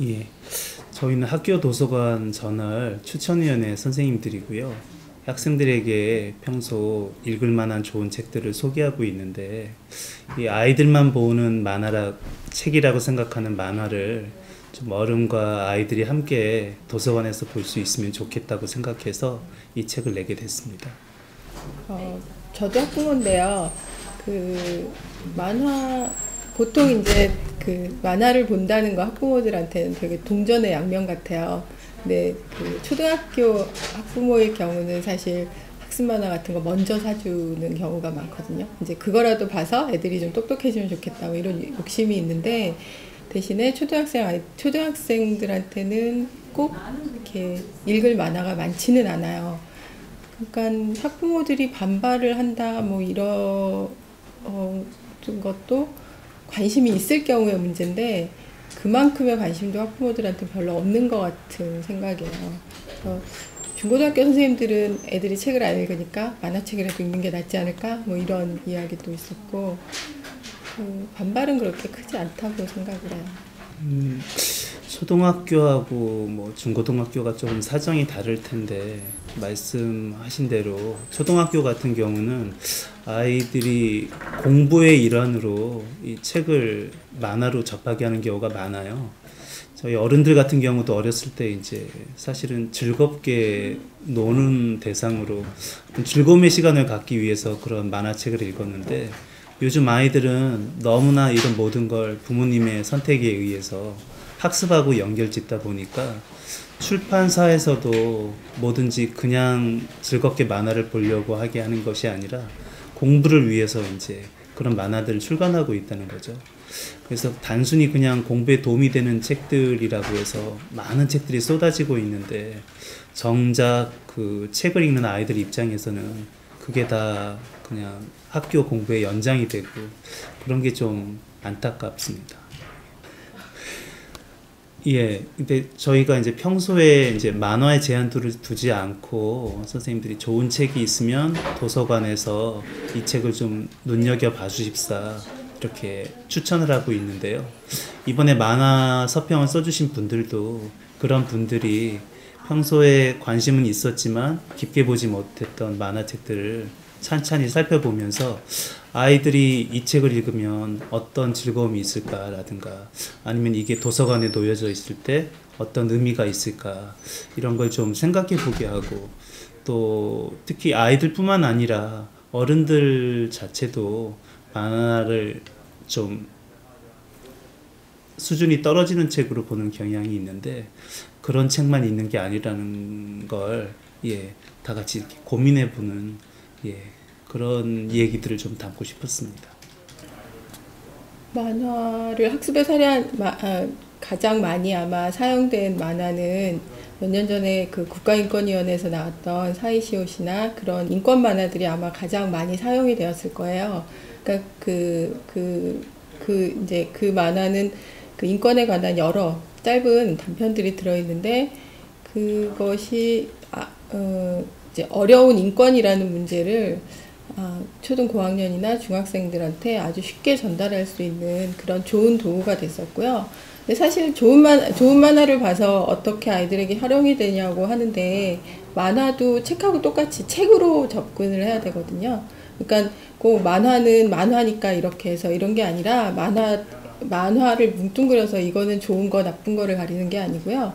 예, 저희는 학교 도서관 전월 추천위원회 선생님들이고요. 학생들에게 평소 읽을 만한 좋은 책들을 소개하고 있는데, 이 아이들만 보는 책이라고 생각하는 만화를 좀 어른과 아이들이 함께 도서관에서 볼 수 있으면 좋겠다고 생각해서 이 책을 내게 됐습니다. 저도 학부모인데요. 그 만화 보통 이제 그 만화를 본다는 거 학부모들한테는 되게 동전의 양면 같아요. 근데 그 초등학교 학부모의 경우는 사실 학습 만화 같은 거 먼저 사주는 경우가 많거든요. 이제 그거라도 봐서 애들이 좀 똑똑해지면 좋겠다 뭐 이런 욕심이 있는데 대신에 초등학생들한테는 꼭 이렇게 읽을 만화가 많지는 않아요. 그러니까 학부모들이 반발을 한다 뭐 이런 것도 관심이 있을 경우의 문제인데 그만큼의 관심도 학부모들한테 별로 없는 것 같은 생각이에요. 그래서 중고등학교 선생님들은 애들이 책을 안 읽으니까 만화책이라도 읽는 게 낫지 않을까 뭐 이런 이야기도 있었고 반발은 그렇게 크지 않다고 생각을 해요. 초등학교하고 뭐 중고등학교가 조금 사정이 다를 텐데 말씀하신 대로 초등학교 같은 경우는 아이들이 공부의 일환으로 이 책을 만화로 접하게 하는 경우가 많아요. 저희 어른들 같은 경우도 어렸을 때 이제 사실은 즐겁게 노는 대상으로 즐거움의 시간을 갖기 위해서 그런 만화책을 읽었는데 요즘 아이들은 너무나 이런 모든 걸 부모님의 선택에 의해서 학습하고 연결짓다 보니까 출판사에서도 뭐든지 그냥 즐겁게 만화를 보려고 하게 하는 것이 아니라 공부를 위해서 이제 그런 만화들을 출간하고 있다는 거죠. 그래서 단순히 그냥 공부에 도움이 되는 책들이라고 해서 많은 책들이 쏟아지고 있는데 정작 그 책을 읽는 아이들 입장에서는 그게 다 그냥 학교 공부의 연장이 되고 그런 게 좀 안타깝습니다. 예, 근데 저희가 이제 평소에 이제 만화에 제한도를 두지 않고 선생님들이 좋은 책이 있으면 도서관에서 이 책을 좀 눈여겨봐 주십사 이렇게 추천을 하고 있는데요. 이번에 만화 서평을 써주신 분들도 그런 분들이 평소에 관심은 있었지만 깊게 보지 못했던 만화책들을 찬찬히 살펴보면서 아이들이 이 책을 읽으면 어떤 즐거움이 있을까라든가 아니면 이게 도서관에 놓여져 있을 때 어떤 의미가 있을까 이런 걸 좀 생각해 보게 하고 또 특히 아이들뿐만 아니라 어른들 자체도 만화를 좀 수준이 떨어지는 책으로 보는 경향이 있는데 그런 책만 있는 게 아니라는 걸 다 같이 이렇게 고민해 보는 그런 얘기들을 좀 담고 싶었습니다. 만화를 학습에 가장 많이 아마 사용된 만화는 몇 년 전에 그 국가인권위원회에서 나왔던 사이시옷이나 그런 인권 만화들이 아마 가장 많이 사용이 되었을 거예요. 그러니까 이제 그 만화는 그 인권에 관한 여러 짧은 단편들이 들어있는데 그것이 이제 어려운 인권이라는 문제를 초등 고학년이나 중학생들한테 아주 쉽게 전달할 수 있는 그런 좋은 도구가 됐었고요. 근데 사실 좋은 만화를 봐서 어떻게 아이들에게 활용이 되냐고 하는데 만화도 책하고 똑같이 책으로 접근을 해야 되거든요. 그러니까 꼭 만화는 만화니까 이렇게 해서 이런 게 아니라 만화를 뭉뚱그려서 이거는 좋은 거 나쁜 거를 가리는 게 아니고요.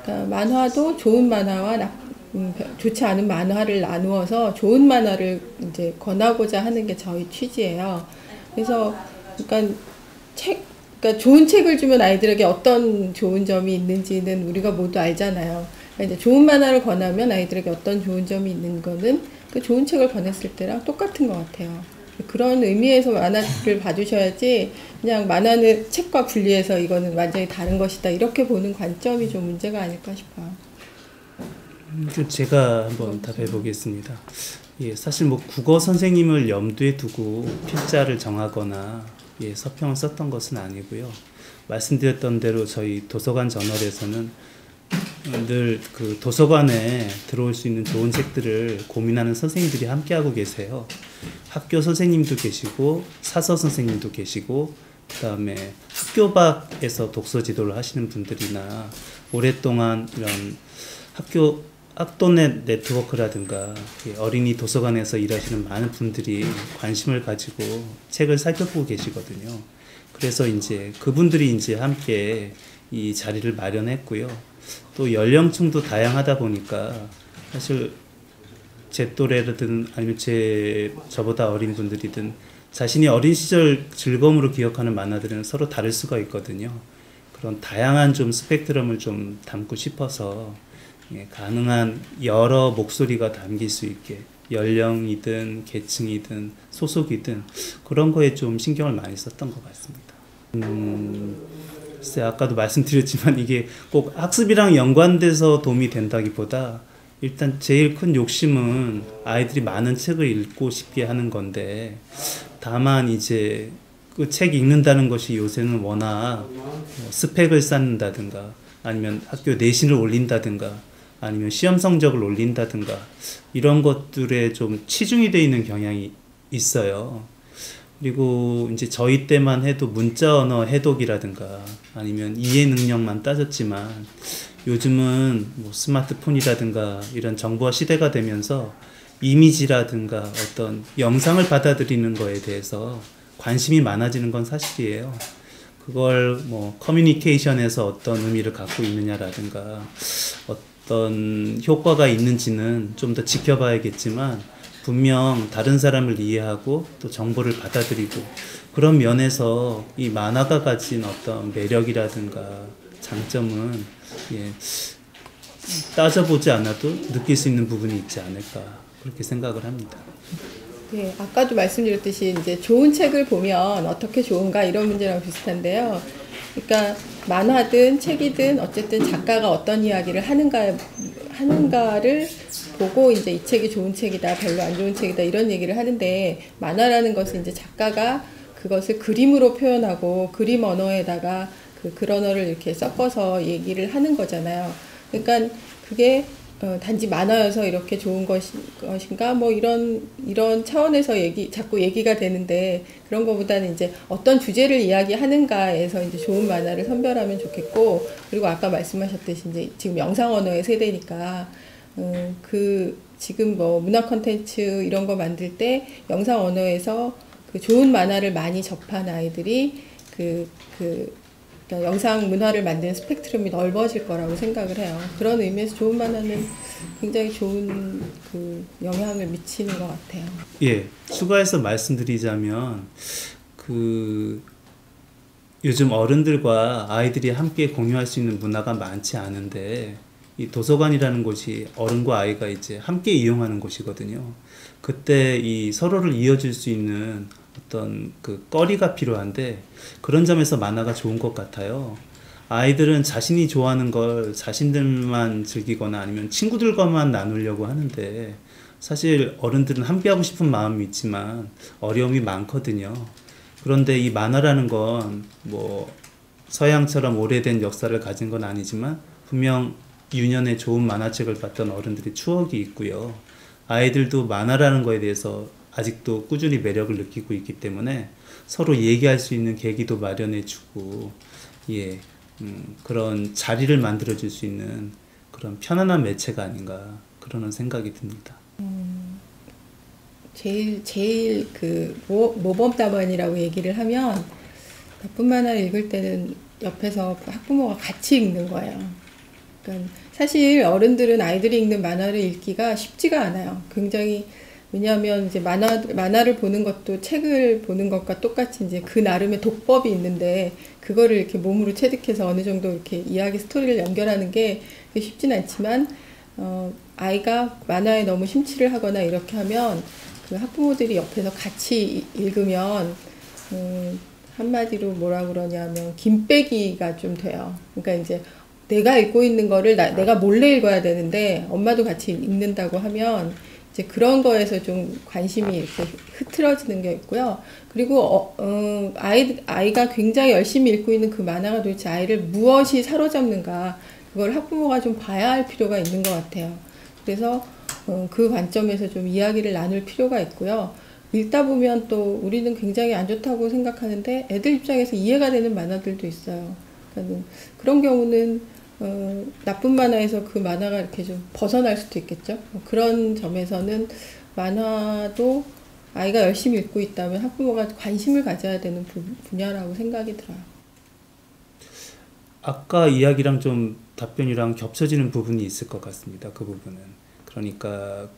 그러니까 만화도 좋은 만화와 좋지 않은 만화를 나누어서 좋은 만화를 이제 권하고자 하는 게 저희 취지예요. 그래서 그러니까 좋은 책을 주면 아이들에게 어떤 좋은 점이 있는지는 우리가 모두 알잖아요. 그러니까 이제 좋은 만화를 권하면 아이들에게 어떤 좋은 점이 있는 거는 그 좋은 책을 권했을 때랑 똑같은 것 같아요. 그런 의미에서 만화를 봐주셔야지 그냥 만화는 책과 분리해서 이거는 완전히 다른 것이다 이렇게 보는 관점이 좀 문제가 아닐까 싶어요. 제가 한번 답해 보겠습니다. 사실 뭐 국어 선생님을 염두에 두고 필자를 정하거나 서평을 썼던 것은 아니고요. 말씀드렸던 대로 저희 도서관 저널에서는 늘 그 도서관에 들어올 수 있는 좋은 책들을 고민하는 선생님들이 함께하고 계세요. 학교 선생님도 계시고 사서 선생님도 계시고 그다음에 학교 밖에서 독서 지도를 하시는 분들이나 오랫동안 이런 학도넷 네트워크라든가 어린이 도서관에서 일하시는 많은 분들이 관심을 가지고 책을 살펴보고 계시거든요. 그래서 이제 그분들이 이제 함께 이 자리를 마련했고요. 또 연령층도 다양하다 보니까 사실 제 또래든 아니면 저보다 어린 분들이든 자신이 어린 시절 즐거움으로 기억하는 만화들은 서로 다를 수가 있거든요. 그런 다양한 좀 스펙트럼을 좀 담고 싶어서 가능한 여러 목소리가 담길 수 있게 연령이든 계층이든 소속이든 그런 거에 좀 신경을 많이 썼던 것 같습니다. 글쎄 아까도 말씀드렸지만 이게 꼭 학습이랑 연관돼서 도움이 된다기보다 일단 제일 큰 욕심은 아이들이 많은 책을 읽고 싶게 하는 건데 다만 이제 그 책 읽는다는 것이 요새는 워낙 스펙을 쌓는다든가 아니면 학교 내신을 올린다든가 아니면 시험 성적을 올린다든가 이런 것들에 좀 치중이 되어 있는 경향이 있어요. 그리고 이제 저희 때만 해도 문자 언어 해독이라든가 아니면 이해 능력만 따졌지만 요즘은 뭐 스마트폰이라든가 이런 정보화 시대가 되면서 이미지라든가 어떤 영상을 받아들이는 거에 대해서 관심이 많아지는 건 사실이에요. 그걸 뭐 커뮤니케이션에서 어떤 의미를 갖고 있느냐라든가 어떤 효과가 있는지는 좀 더 지켜봐야겠지만 분명 다른 사람을 이해하고 또 정보를 받아들이고 그런 면에서 이 만화가 가진 어떤 매력이라든가 장점은 따져보지 않아도 느낄 수 있는 부분이 있지 않을까 그렇게 생각을 합니다. 네, 아까도 말씀드렸듯이 이제 좋은 책을 보면 어떻게 좋은가 이런 문제랑 비슷한데요. 그러니까 만화든 책이든 어쨌든 작가가 어떤 이야기를 하는가를 보고 이제 이 책이 좋은 책이다, 별로 안 좋은 책이다 이런 얘기를 하는데 만화라는 것은 이제 작가가 그것을 그림으로 표현하고 그림 언어에다가 그 언어를 이렇게 섞어서 얘기를 하는 거잖아요. 그러니까 그게 단지 만화여서 이렇게 좋은 것인가 뭐 이런 차원에서 자꾸 얘기가 되는데 그런 것보다는 이제 어떤 주제를 이야기하는가에서 이제 좋은 만화를 선별하면 좋겠고 그리고 아까 말씀하셨듯이 이제 지금 영상 언어의 세대니까 지금 뭐 문화 콘텐츠 이런 거 만들 때 영상 언어에서 그 좋은 만화를 많이 접한 아이들이 그러니까 영상 문화를 만드는 스펙트럼이 넓어질 거라고 생각을 해요. 그런 의미에서 좋은 만화는 굉장히 좋은 그 영향을 미치는 것 같아요. 예, 추가해서 말씀드리자면 요즘 어른들과 아이들이 함께 공유할 수 있는 문화가 많지 않은데 이 도서관이라는 곳이 어른과 아이가 이제 함께 이용하는 곳이거든요. 그때 이 서로를 이어줄 수 있는 어떤 그 거리가 필요한데 그런 점에서 만화가 좋은 것 같아요. 아이들은 자신이 좋아하는 걸 자신들만 즐기거나 아니면 친구들과만 나누려고 하는데 사실 어른들은 함께하고 싶은 마음이 있지만 어려움이 많거든요. 그런데 이 만화라는 건 뭐 서양처럼 오래된 역사를 가진 건 아니지만 분명 유년에 좋은 만화책을 봤던 어른들의 추억이 있고요. 아이들도 만화라는 거에 대해서 아직도 꾸준히 매력을 느끼고 있기 때문에 서로 얘기할 수 있는 계기도 마련해주고 그런 자리를 만들어줄 수 있는 그런 편안한 매체가 아닌가 그러는 생각이 듭니다. 제일 그 모범답안이라고 얘기를 하면 나쁜 만화를 읽을 때는 옆에서 학부모가 같이 읽는 거예요. 그러니까 사실 어른들은 아이들이 읽는 만화를 읽기가 쉽지가 않아요. 굉장히 왜냐하면 이제 만화를 보는 것도 책을 보는 것과 똑같이 이제 그 나름의 독법이 있는데 그거를 이렇게 몸으로 체득해서 어느 정도 이렇게 이야기 스토리를 연결하는 게 쉽진 않지만 아이가 만화에 너무 심취를 하거나 이렇게 하면 그 학부모들이 옆에서 같이 읽으면 한마디로 뭐라 그러냐면 김빼기가 좀 돼요. 그러니까 이제 내가 읽고 있는 거를 내가 몰래 읽어야 되는데 엄마도 같이 읽는다고 하면 이제 그런 거에서 좀 관심이 이렇게 흐트러지는 게 있고요. 그리고 아이가 굉장히 열심히 읽고 있는 그 만화가 도대체 아이를 무엇이 사로잡는가 그걸 학부모가 좀 봐야 할 필요가 있는 것 같아요. 그래서 그 관점에서 좀 이야기를 나눌 필요가 있고요. 읽다 보면 또 우리는 굉장히 안 좋다고 생각하는데 애들 입장에서 이해가 되는 만화들도 있어요. 그러니까 그런 경우는 나쁜 만화에서 그 만화가 이렇게 좀 벗어날 수도 있겠죠. 그런 점에서는 만화도 아이가 열심히 읽고 있다면 학부모가 관심을 가져야 되는 분야라고 생각이 들어요. 아까 이야기랑 좀 답변이랑 겹쳐지는 부분이 있을 것 같습니다. 그 부분은. 그러니까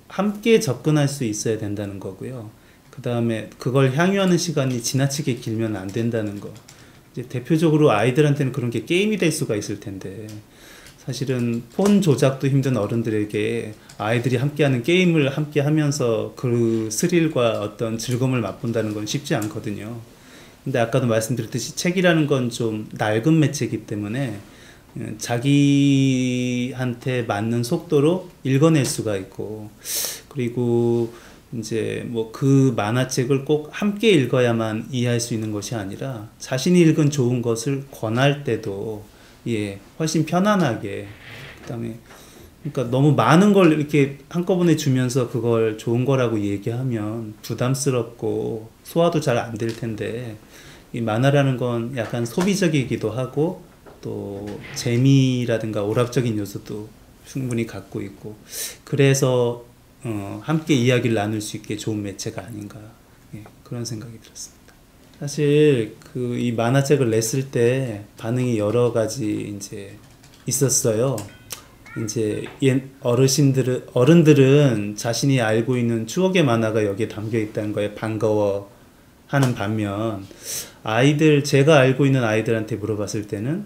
함께 접근할 수 있어야 된다는 거고요. 그 다음에 그걸 향유하는 시간이 지나치게 길면 안 된다는 거. 이제 대표적으로 아이들한테는 그런 게 게임이 될 수가 있을 텐데, 사실은 폰 조작도 힘든 어른들에게 아이들이 함께하는 게임을 함께 하면서 그 스릴과 어떤 즐거움을 맛본다는 건 쉽지 않거든요. 근데 아까도 말씀드렸듯이 책이라는 건 좀 낡은 매체이기 때문에 자기한테 맞는 속도로 읽어낼 수가 있고, 그리고 이제 뭐 그 만화책을 꼭 함께 읽어야만 이해할 수 있는 것이 아니라 자신이 읽은 좋은 것을 권할 때도 훨씬 편안하게, 그다음에 그러니까 너무 많은 걸 이렇게 한꺼번에 주면서 그걸 좋은 거라고 얘기하면 부담스럽고 소화도 잘 안 될 텐데, 이 만화라는 건 약간 소비적이기도 하고 또 재미라든가 오락적인 요소도 충분히 갖고 있고, 그래서 함께 이야기를 나눌 수 있게 좋은 매체가 아닌가, 그런 생각이 들었습니다. 사실 이 만화책을 냈을 때 반응이 여러 가지 이제 있었어요. 이제 어른들은 자신이 알고 있는 추억의 만화가 여기에 담겨 있다는 거에 반가워하는 반면, 제가 알고 있는 아이들한테 물어봤을 때는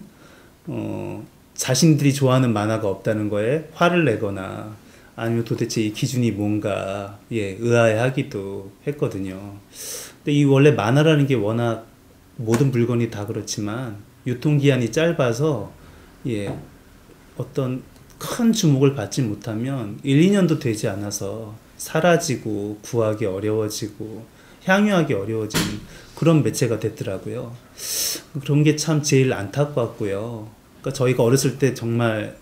자신들이 좋아하는 만화가 없다는 거에 화를 내거나, 아니면 도대체 이 기준이 뭔가 의아해하기도 했거든요. 근데 이 원래 만화라는 게 워낙 모든 물건이 다 그렇지만 유통기한이 짧아서 어떤 큰 주목을 받지 못하면 1, 2년도 되지 않아서 사라지고 구하기 어려워지고 향유하기 어려워지는 그런 매체가 됐더라고요. 그런 게 참 제일 안타깝고요. 그러니까 저희가 어렸을 때 정말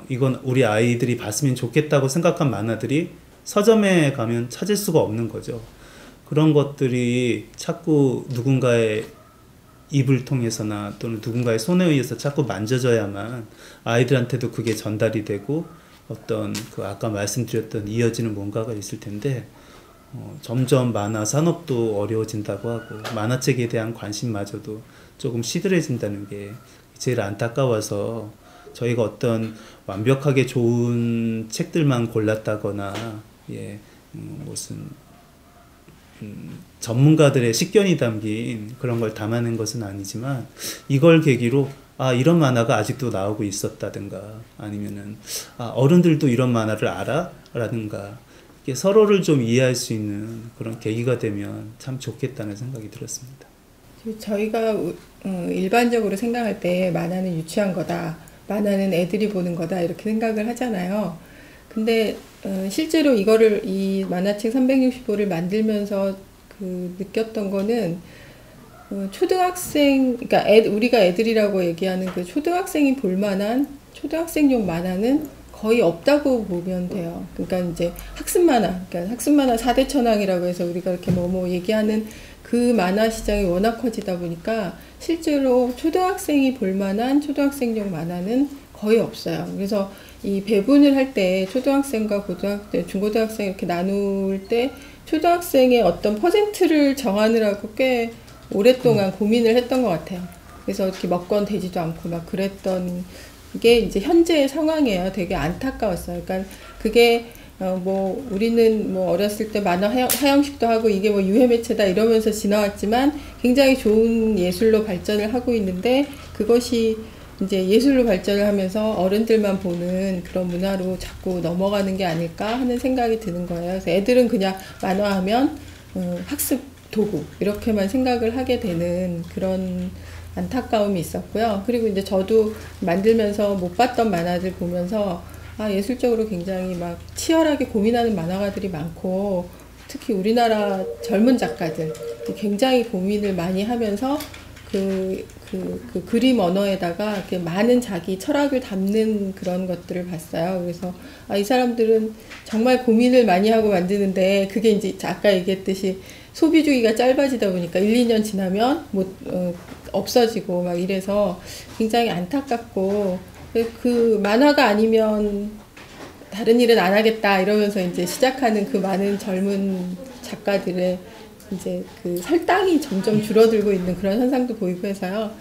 이건 우리 아이들이 봤으면 좋겠다고 생각한 만화들이 서점에 가면 찾을 수가 없는 거죠. 그런 것들이 자꾸 누군가의 입을 통해서나 또는 누군가의 손에 의해서 자꾸 만져져야만 아이들한테도 그게 전달이 되고 어떤 아까 말씀드렸던 이어지는 뭔가가 있을 텐데, 점점 만화 산업도 어려워진다고 하고 만화책에 대한 관심마저도 조금 시들해진다는 게 제일 안타까워서, 저희가 어떤 완벽하게 좋은 책들만 골랐다거나 무슨 전문가들의 식견이 담긴 그런 걸 담아낸 것은 아니지만, 이걸 계기로 이런 만화가 아직도 나오고 있었다든가, 아니면은 어른들도 이런 만화를 알아? 라든가, 이게 서로를 좀 이해할 수 있는 그런 계기가 되면 참 좋겠다는 생각이 들었습니다. 저희가 일반적으로 생각할 때 만화는 유치한 거다, 만화는 애들이 보는 거다, 이렇게 생각을 하잖아요. 근데 실제로 이 만화책 365를 만들면서 느꼈던 거는, 그러니까 우리가 애들이라고 얘기하는 그 초등학생이 볼 만한 초등학생용 만화는 거의 없다고 보면 돼요. 그러니까 이제 학습 만화 4대 천왕이라고 해서 우리가 이렇게 뭐 얘기하는 그 만화 시장이 워낙 커지다 보니까 실제로 초등학생이 볼 만한 초등학생용 만화는 거의 없어요. 그래서 이 배분을 할 때 초등학생과 중고등학생 이렇게 나눌 때 초등학생의 어떤 퍼센트를 정하느라고 꽤 오랫동안 고민을 했던 것 같아요. 그래서 이렇게 몇 권 되지도 않고 막 그랬던 게 이제 현재의 상황이에요. 되게 안타까웠어요. 그러니까 그게 우리는 어렸을 때 만화 하영식도 하고 이게 유해 매체다 이러면서 지나왔지만 굉장히 좋은 예술로 발전을 하고 있는데, 그것이 이제 예술로 발전을 하면서 어른들만 보는 그런 문화로 자꾸 넘어가는 게 아닐까 하는 생각이 드는 거예요. 그래서 애들은 그냥 만화하면 학습 도구 이렇게만 생각을 하게 되는 그런 안타까움이 있었고요. 그리고 이제 저도 만들면서 못 봤던 만화들 보면서 예술적으로 굉장히 막 치열하게 고민하는 만화가들이 많고, 특히 우리나라 젊은 작가들 굉장히 고민을 많이 하면서 그 그림 언어에다가 이렇게 많은 자기 철학을 담는 그런 것들을 봤어요. 그래서 이 사람들은 정말 고민을 많이 하고 만드는데 그게 이제 아까 얘기했듯이 소비주의가 짧아지다 보니까 1, 2년 지나면 없어지고 막 이래서 굉장히 안타깝고 그 만화가 아니면 다른 일은 안 하겠다 이러면서 이제 시작하는 그 많은 젊은 작가들의 이제 그 살당이 점점 줄어들고 있는 그런 현상도 보이고 해서요.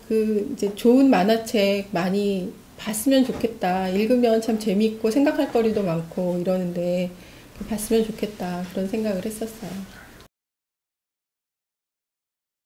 그 이제 좋은 만화책 많이 봤으면 좋겠다. 읽으면 참 재미있고 생각할 거리도 많고 이러는데 봤으면 좋겠다. 그런 생각을 했었어요.